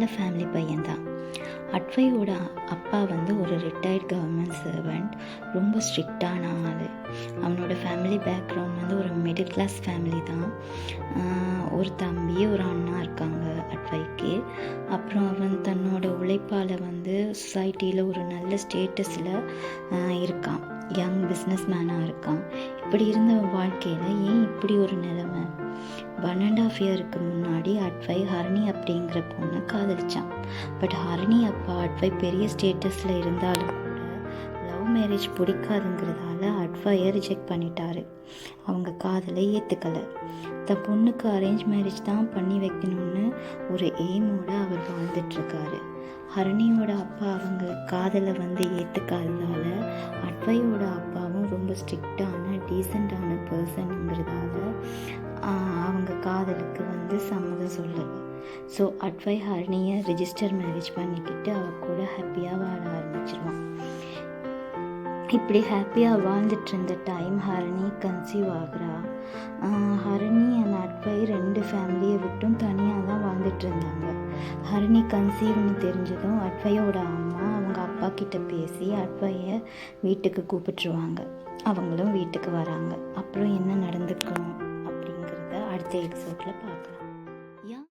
நல்ல ஃபேமிலி பையன்தான். அட்வையோட அப்பா வந்து ஒரு ரிட்டையர்ட் கவர்மெண்ட் சர்வெண்ட், ரொம்ப ஸ்ட்ரிக்டான ஆள். அவனோட ஃபேமிலி பேக்ரவுண்ட் வந்து ஒரு மிடில் கிளாஸ் ஃபேமிலி தான். ஒரு தம்பி ஒரு அண்ணா இருக்காங்க அட்வைக்கு. அப்புறம் அவன் தன்னோட உழைப்பால் வந்து சொசைட்டியில் ஒரு நல்ல ஸ்டேட்டஸில் இருக்கான். யங் பிஸ்னஸ் மேனாக இருக்கான். இப்படி இருந்த வாழ்க்கையில் ஏன் இப்படி ஒரு நிலைமை? 1.5 இயருக்கு முன்னாடி அட்வை ஹரணி அப்படிங்கிற பொண்ணை காதலிச்சான். பட் ஹரணி அப்பா அட்வை பெரிய ஸ்டேட்டஸில் இருந்தாலும் கூட லவ் மேரேஜ் பிடிக்காதுங்கிறதால அட்வையை ரிஜெக்ட் பண்ணிட்டாரு. அவங்க காதலை ஏற்றுக்கலை. தன் பொண்ணுக்கு அரேஞ்ச் மேரேஜ் தான் பண்ணி வைக்கணும்னு ஒரு எய்மோட அவர் வாழ்ந்துட்டுருக்காரு. ஹரணியோட அப்பா அவங்க காதலை வந்து ஏற்றுக்காததால அட்வையோட அப்பாவும் ரொம்ப ஸ்ட்ரிக்டான டீசெண்டான பர்சனுங்கிறதால அவங்க காதலுக்கு வந்து சம்மதம் சொல்லலை. ஸோ அட்வை ஹரணியை ரிஜிஸ்டர் மேரேஜ் பண்ணிக்கிட்டு அவ கூட ஹாப்பியாக வாழ ஆரம்பிச்சிருவான். இப்படி ஹாப்பியாக வாழ்ந்துட்டு இருந்த டைம் ஹரணி கன்சீவ் ஆகுறா. ஹரணி அண்ட் அட்வை 2 ஃபேமிலியை விட்டும் தனியாக தான் வாழ்ந்துட்டு இருந்தாங்க. ஹரணி கன்சீவ்னு தெரிஞ்சதும் அட்வையோட அம்மா அவங்க அப்பா கிட்ட பேசி அட்வையை வீட்டுக்கு கூப்பிட்டுருவாங்க. அவங்களும் வீட்டுக்கு வராங்க. அப்புறம் என்ன நடந்துக்கும் அப்படிங்கிறத அடுத்த எபிசோடில் பார்க்கலாம்.